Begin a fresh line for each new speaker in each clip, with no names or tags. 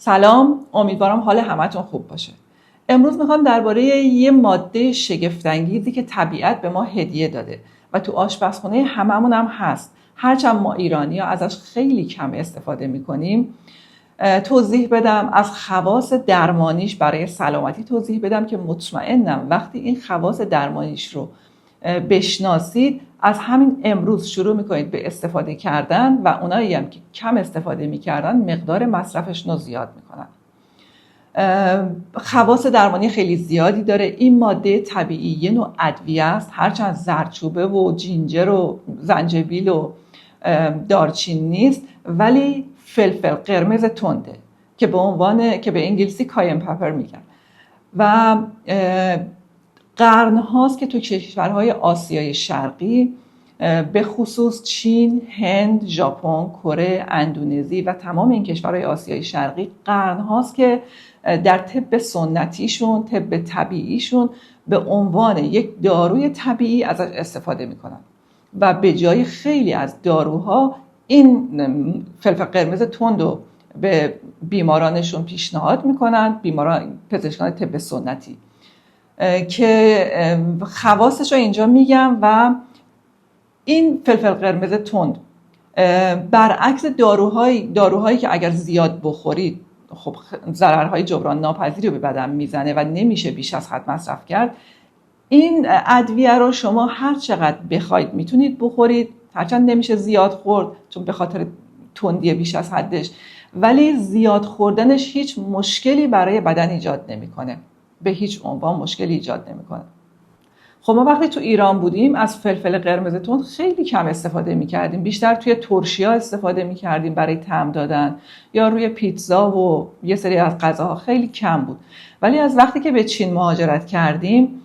سلام، امیدوارم حال همتون خوب باشه. امروز میخوام درباره یه ماده شگفت‌انگیزی که طبیعت به ما هدیه داده و تو آشپزخونه هممون هم هست، هرچند ما ایرانی‌ها ازش خیلی کم استفاده میکنیم، توضیح بدم. از خواص درمانیش برای سلامتی توضیح بدم که مطمئنم وقتی این خواص درمانیش رو بشناسید از همین امروز شروع میکنید به استفاده کردن و اونایی هم که کم استفاده میکردن مقدار مصرفش رو زیاد میکنن. خواص درمانی خیلی زیادی داره. این ماده طبیعی یه نوع ادویه است، هرچند زردچوبه و جینجر و زنجبیل و دارچین نیست، ولی فلفل قرمز تنده که به انگلیسی کاین پپر میگن و قرن هاست که تو کشورهای آسیای شرقی به خصوص چین، هند، ژاپن، کره، اندونزی و تمام این کشورهای آسیای شرقی قرن هاست که در طب سنتیشون، طب طبیعیشون به عنوان یک داروی طبیعی ازش استفاده میکنن و به جای خیلی از داروها این فلفل قرمز تند رو به بیمارانشون پیشنهاد میکنن، پزشکان طب سنتی، که خواصش رو اینجا میگم. و این فلفل قرمز تند برعکس داروهایی که اگر زیاد بخورید خب ضررهای جبران ناپذیری رو به بدن میزنه و نمیشه بیش از حد مصرف کرد، این ادویه رو شما هر چقدر بخواید میتونید بخورید، هرچند نمیشه زیاد خورد چون به خاطر تندی بیش از حدش، ولی زیاد خوردنش هیچ مشکلی برای بدن ایجاد نمیکنه، به هیچ عنوان مشکلی ایجاد نمیکنه. خب ما وقتی تو ایران بودیم از فلفل قرمز تند خیلی کم استفاده میکردیم، بیشتر توی ترشی‌ها استفاده میکردیم برای طعم دادن یا روی پیتزا و یه سری از غذاها، خیلی کم بود. ولی از وقتی که به چین مهاجرت کردیم،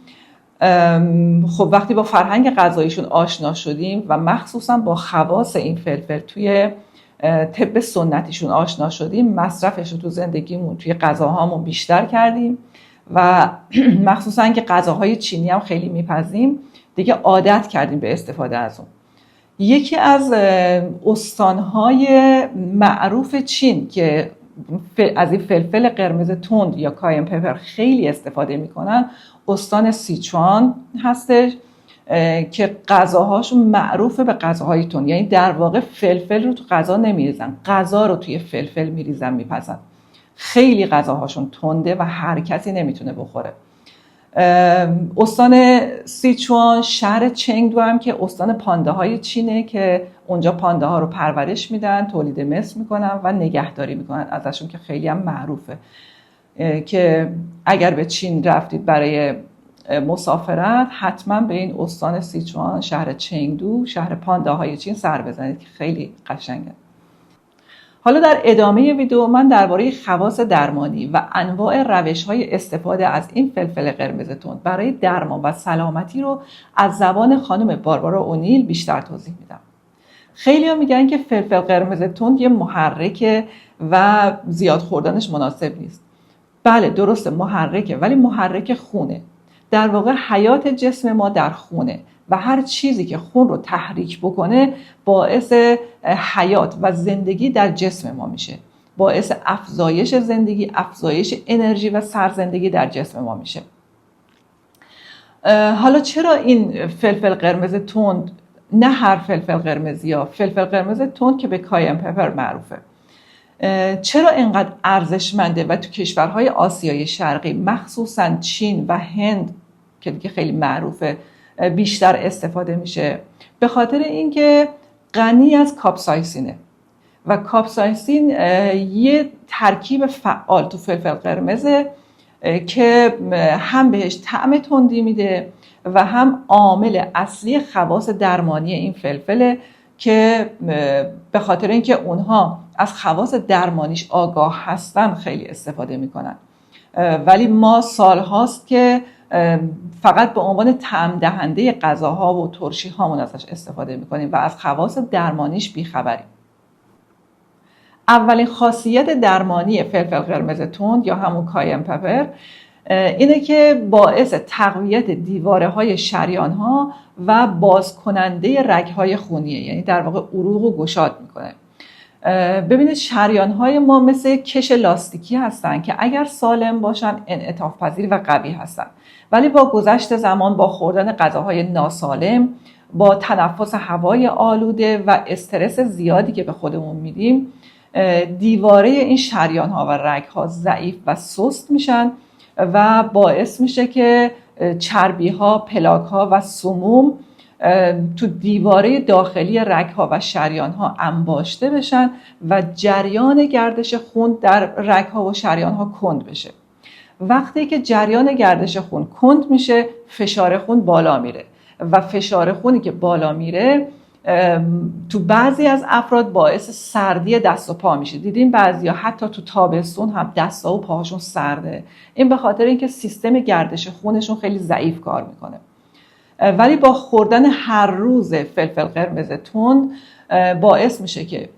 خب وقتی با فرهنگ غذاییشون آشنا شدیم و مخصوصا با خواص این فلفل توی طب سنتیشون آشنا شدیم، مصرفش رو تو زندگیمون توی غذاهامون بیشتر کردیم و مخصوصا که غذاهای چینی هم خیلی میپزیم، دیگه عادت کردیم به استفاده از اون. یکی از استانهای معروف چین که از این فلفل قرمز تند یا کاین پپر خیلی استفاده میکنن استان سیچوان هستش که غذاهاشون معروفه به غذاهای تند، یعنی در واقع فلفل رو تو غذا نمیریزن، غذا رو توی فلفل میریزن میپزن. خیلی غذاهاشون تنده و هر کسی نمیتونه بخوره. استان سیچوان، شهر چنگدو هم که استان پانده های چینه که اونجا پانده ها رو پرورش میدن، تولید مثل میکنن و نگهداری میکنن ازشون، که خیلی هم معروفه که اگر به چین رفتید برای مسافرت حتما به این استان سیچوان، شهر چنگدو، شهر پانده های چین سر بزنید که خیلی قشنگه. حالا در ادامه ویدیو من درباره خواص درمانی و انواع روش‌های استفاده از این فلفل قرمز تند برای درمان و سلامتی رو از زبان خانم باربارا اونیل بیشتر توضیح میدم. خیلی‌ها میگن که فلفل قرمز تند یه محرکه و زیاد خوردنش مناسب نیست. بله درسته، محرکه، ولی محرک خونه. در واقع حیات جسم ما در خونه و هر چیزی که خون رو تحریک بکنه باعث حیات و زندگی در جسم ما میشه، باعث افزایش زندگی، افزایش انرژی و سرزندگی در جسم ما میشه. حالا چرا این فلفل قرمز تند، نه هر فلفل قرمزی یا فلفل قرمز تند که به کاین پپر معروفه، چرا اینقدر ارزشمنده و تو کشورهای آسیای شرقی مخصوصا چین و هند که دیگه خیلی معروفه بیشتر استفاده میشه؟ به خاطر اینکه غنی از کاپسایسینه و کاپسایسین یه ترکیب فعال تو فلفل قرمزه که هم بهش طعم تندی میده و هم عامل اصلی خواص درمانی این فلفله که به خاطر اینکه اونها از خواص درمانیش آگاه هستن خیلی استفاده میکنن، ولی ما سالهاست که فقط به عنوان طعم دهنده غذاها و ترشی هامون ازش استفاده میکنیم و از خواص درمانیش بیخبریم. اولین خاصیت درمانی فلفل قرمز تند یا همون کاین پپر اینه که باعث تقویت دیواره‌های شریان‌ها و باز کننده رگ‌های خونیه، یعنی در واقع عروق رو گشاد میکنه. ببینید شریان‌های ما مثل کش لاستیکی هستن که اگر سالم باشن انعطاف پذیر و قوی هستن، ولی با گذشت زمان، با خوردن غذاهای ناسالم، با تنفس هوای آلوده و استرس زیادی که به خودمون میدیم، دیواره این شریان‌ها و رگ‌ها ضعیف و سست میشن و باعث میشه که چربی‌ها، پلاک‌ها و سموم تو دیواره داخلی رگ‌ها و شریان‌ها انباشته بشن و جریان گردش خون در رگ‌ها و شریان‌ها کند بشه. وقتی که جریان گردش خون کند میشه، فشار خون بالا میره و فشار خونی که بالا میره تو بعضی از افراد باعث سردی دست و پا میشه. دیدین بعضیا حتی تو تابستون هم دستا و پاهاشون سرده. این به خاطر اینکه سیستم گردش خونشون خیلی ضعیف کار میکنه. ولی با خوردن هر روز فلفل قرمز تند باعث میشه که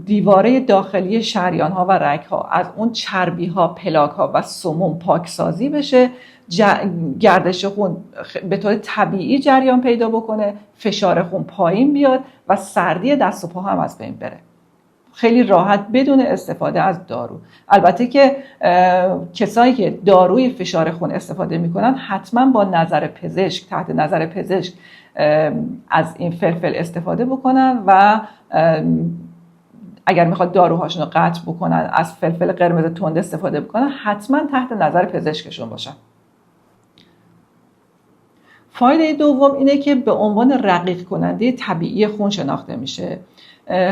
دیواره داخلی شریان‌ها و رگ‌ها از اون چربی‌ها، پلاک‌ها و سموم پاکسازی بشه، گردش خون به طور طبیعی جریان پیدا بکنه، فشار خون پایین بیاد و سردی دست و پا هم از بین بره. خیلی راحت بدون استفاده از دارو. البته که کسایی که داروی فشار خون استفاده میکنن حتما با نظر پزشک، تحت نظر پزشک از این فلفل استفاده بکنن و اگر میخواد داروهاشون رو قطع بکنن از فلفل قرمز تند استفاده بکنن، حتما تحت نظر پزشکشون باشن. فایده دوم اینه که به عنوان رقیق کننده طبیعی خون شناخته میشه.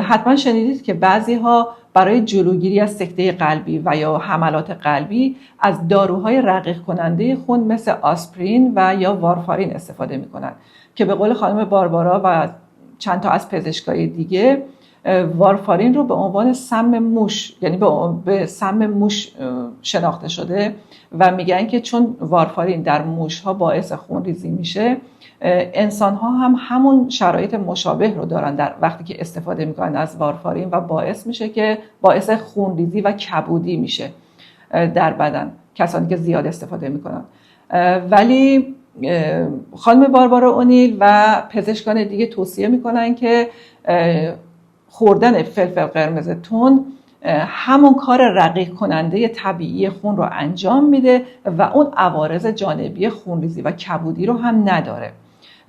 حتما شنیدید که بعضی ها برای جلوگیری از سکته قلبی و یا حملات قلبی از داروهای رقیق کننده خون مثل آسپرین و یا وارفارین استفاده میکنن که به قول خانم باربارا و چند تا از پزشکای دیگه وارفارین رو به عنوان سم موش، یعنی به سم موش شناخته شده و میگن که چون وارفارین در موش ها باعث خونریزی میشه، انسان ها هم همون شرایط مشابه رو دارن در وقتی که استفاده میکنن از وارفارین و باعث میشه که باعث خونریزی و کبودی میشه در بدن کسانی که زیاد استفاده میکنن. ولی خانم باربارا اونیل و پزشکان دیگه توصیه میکنن که خوردن فلفل قرمز تند همون کار رقیق کننده طبیعی خون رو انجام میده و اون عوارض جانبی خونریزی و کبودی رو هم نداره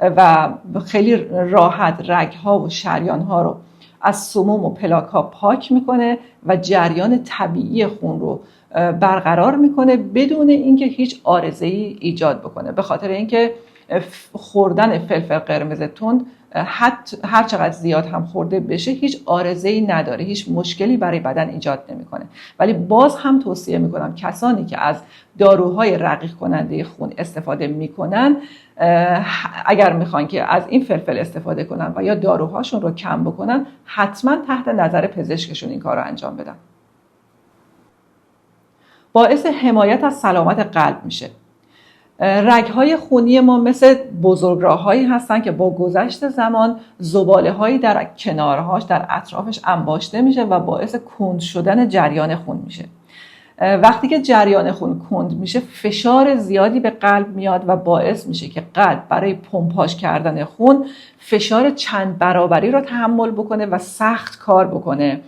و خیلی راحت رگ‌ها و شریان‌ها رو از سموم و پلاک‌ها پاک میکنه و جریان طبیعی خون رو برقرار میکنه بدون اینکه هیچ عارضه‌ای ایجاد بکنه. به خاطر اینکه خوردن فلفل قرمز تند هر چقدر زیاد هم خورده بشه هیچ عارضه‌ای نداره، هیچ مشکلی برای بدن ایجاد نمیکنه. ولی باز هم توصیه میکنم کسانی که از داروهای رقیق کننده خون استفاده میکنن، اگر میخوان که از این فلفل استفاده کنن و یا داروهاشون رو کم بکنن، حتما تحت نظر پزشکشون این کار رو انجام بدن. باعث حمایت از سلامت قلب میشه. رگ‌های خونی ما مثل بزرگراه‌هایی هستن که با گذشت زمان زباله‌هایی در کنارهاش، در اطرافش انباشته میشه و باعث کند شدن جریان خون میشه. وقتی که جریان خون کند میشه، فشار زیادی به قلب میاد و باعث میشه که قلب برای پمپاژ کردن خون فشار چند برابری رو تحمل بکنه و سخت کار بکنه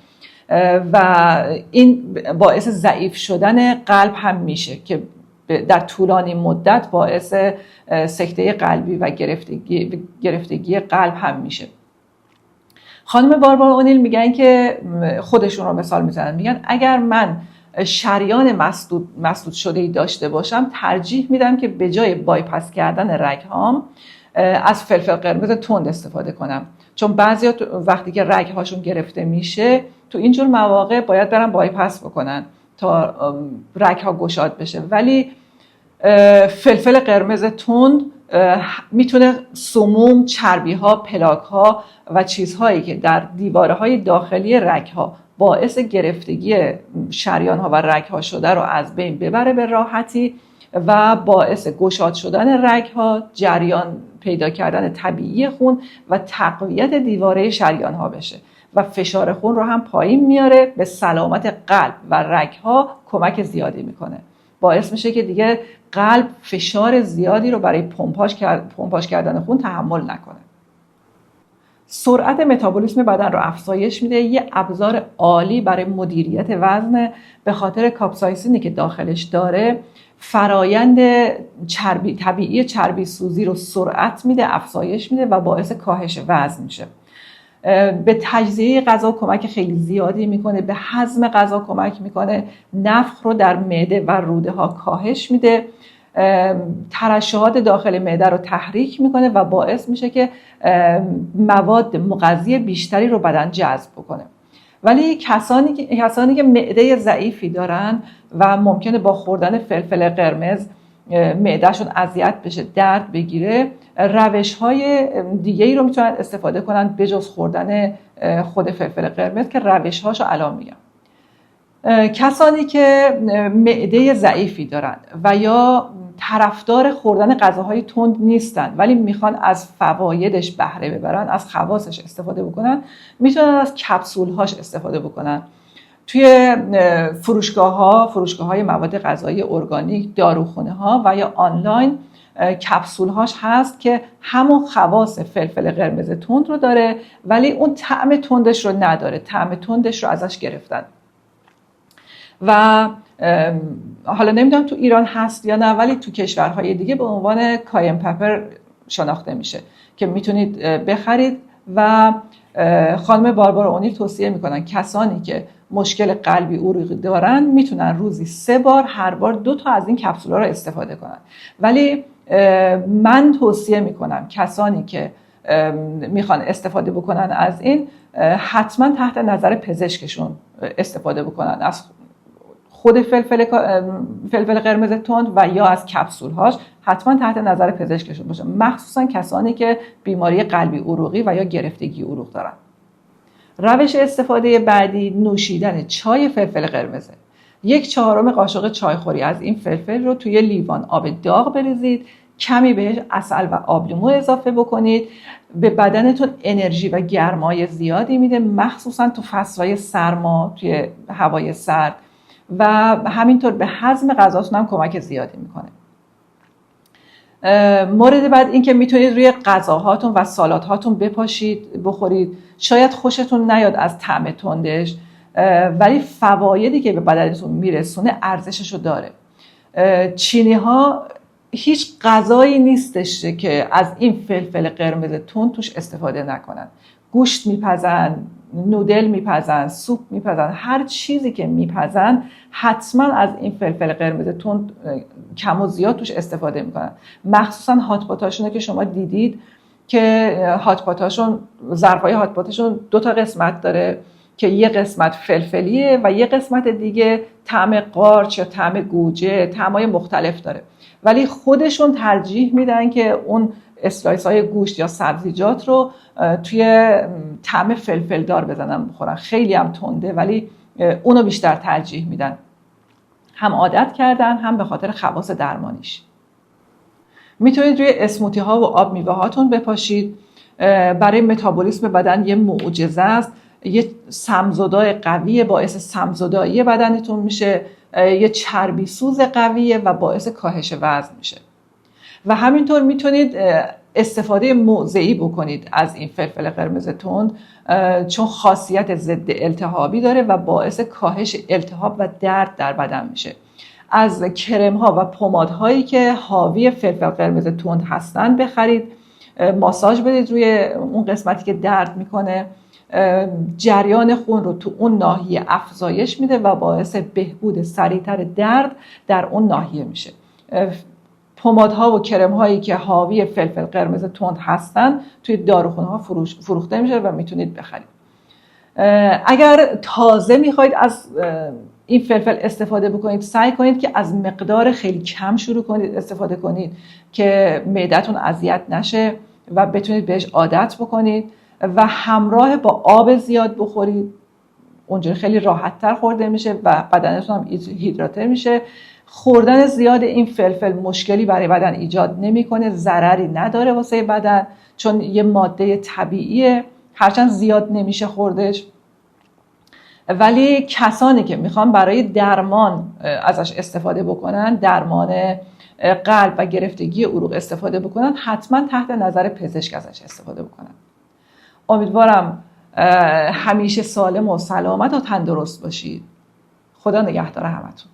و این باعث ضعیف شدن قلب هم میشه که در طولانی مدت باعث سکته قلبی و گرفتگی قلب هم میشه. خانم باربارا اونیل میگن که خودشون رو مثال میزنن، میگن اگر من شریان مسدود شده‌ای داشته باشم، ترجیح میدم که به جای بایپاس کردن رگ‌هام از فلفل قرمز تند استفاده کنم، چون بعضیا وقتی که رگ‌هاشون گرفته میشه تو اینجور مواقع باید برن بایپاس بکنن تا رگ‌ها گشاد بشه. ولی فلفل قرمز تند میتونه سموم، چربی‌ها، پلاک‌ها و چیزهایی که در دیواره‌های داخلی رگ‌ها باعث گرفتگی شریان‌ها و رگ‌ها شده رو از بین ببره به راحتی و باعث گشاد شدن رگ‌ها، جریان پیدا کردن طبیعی خون و تقویت دیواره شریان‌ها بشه و فشار خون رو هم پایین میاره، به سلامت قلب و رگ‌ها کمک زیادی میکنه. باعث میشه که دیگه قلب فشار زیادی رو برای پمپاژ کردن خون تحمل نکنه. سرعت متابولیسم بدن رو افزایش میده، یه ابزار عالی برای مدیریت وزن به خاطر کاپسایسینی که داخلش داره. فرایند طبیعی چربی سوزی رو سرعت میده، افزایش میده و باعث کاهش وزن میشه. به تجزیه غذا کمک خیلی زیادی میکنه، به هضم غذا کمک میکنه، نفخ رو در معده و روده ها کاهش میده، ترشحات داخل معده رو تحریک میکنه و باعث میشه که مواد مغذی بیشتری رو بدن جذب بکنه. ولی کسانی که معده ضعیفی دارن و ممکنه با خوردن فلفل قرمز معدهشون اذیت بشه، درد بگیره، روش‌های دیگه‌ای رو میتونن استفاده کنن بجز خوردن خود فلفل قرمز که روش‌هاشو الان میگم. کسانی که معده ضعیفی دارن و یا طرفدار خوردن غذاهای تند نیستن ولی میخوان از فوایدش بهره ببرن، از خواصش استفاده بکنن، میتونن از کپسول‌هاش استفاده بکنن. توی فروشگاه‌های مواد غذایی ارگانیک، داروخانه‌ها و یا آنلاین کپسول‌هاش هست که همون خواص فلفل قرمز تند رو داره ولی اون طعم تندش رو نداره، طعم تندش رو ازش گرفتن. و حالا نمیدونم تو ایران هست یا نه ولی تو کشورهای دیگه به عنوان کاین پپر شناخته میشه که میتونید بخرید و خانم باربارا اونیل توصیه میکنن کسانی که مشکل قلبی عروقی دارن میتونن روزی 3 بار، هر بار 2 تا از این کپسولا رو استفاده کنن. ولی من توصیه میکنم کسانی که میخوان استفاده بکنن از این حتما تحت نظر پزشکشون استفاده بکنن از خود فلفل قرمز تند و یا از کپسول‌هاش، حتما تحت نظر پزشکشون باشه، مخصوصا کسانی که بیماری قلبی عروقی و یا گرفتگی عروق دارن. روش استفاده بعدی نوشیدن چای فلفل قرمزه. 1/4 قاشق چایخوری از این فلفل رو توی لیوان آب داغ بریزید، کمی بهش عسل و آبلیمو اضافه بکنید. به بدنتون انرژی و گرمای زیادی میده، مخصوصا تو فصلهای سرما، توی هوای سرد، و همینطور به هضم غذاتون هم کمک زیادی میکنه. مورد بعد این که میتونید روی غذاهاتون و سالادهاتون بپاشید بخورید. شاید خوشتون نیاد از طعم تندش ولی فوایدی که به بدنتون میرسونه ارزششو داره. چینی ها هیچ غذایی نیستش که از این فلفل قرمز تند توش استفاده نکنن. گوشت میپزن، نودل میپزن، سوپ میپزن، هر چیزی که میپزن حتما از این فلفل قرمز تند کم و زیاد توش استفاده میکنن. مخصوصا هات پاتاشونه که شما دیدید که هات پاتاشون، ظرفای هات پاتاشون 2 تا قسمت داره که یه قسمت فلفلیه و یه قسمت دیگه طعم قارچ یا طعم گوجه، طعمای مختلف داره، ولی خودشون ترجیح میدن که اون اسلایس های گوشت یا سبزیجات رو توی طعم فلفل دار بزنن بخورن. خیلی هم تنده ولی اونو بیشتر ترجیح میدن، هم عادت کردن هم به خاطر خواص درمانیش. میتونید روی اسموتی ها و آب میوه هاتون بپاشید. برای متابولیسم بدن یه معجزه است. یه سمزدای قویه، باعث سمزدایی بدنتون میشه، یه چربی سوز قویه و باعث کاهش وزن میشه. و همینطور میتونید استفاده موضعی بکنید از این فلفل قرمز تند چون خاصیت ضد التهابی داره و باعث کاهش التهاب و درد در بدن میشه. از کرم ها و پمادهایی که حاوی فلفل قرمز تند هستن بخرید، ماساژ بدید روی اون قسمتی که درد میکنه، جریان خون رو تو اون ناحیه افزایش میده و باعث بهبود سریعتر درد در اون ناحیه میشه. پمادها و کرم هایی که حاوی فلفل قرمز تند هستن توی داروخانه ها فروخته میشه و میتونید بخرید. اگر تازه میخواید از این فلفل استفاده بکنید، سعی کنید که از مقدار خیلی کم شروع کنید استفاده کنید که معدتون اذیت نشه و بتونید بهش عادت بکنید و همراه با آب زیاد بخورید. اونجوری خیلی راحت‌تر خورده میشه و بدنتون هم هیدراتر میشه. خوردن زیاد این فلفل مشکلی برای بدن ایجاد نمیکنه، ضرری نداره واسه بدن چون یه ماده طبیعیه، هرچند زیاد نمیشه خوردش. ولی کسانی که میخوان برای درمان ازش استفاده بکنن، درمان قلب و گرفتگی عروق استفاده بکنن، حتما تحت نظر پزشک ازش استفاده بکنن. امیدوارم همیشه سالم و سلامت و تندرست باشید. خدا نگهدار همتون.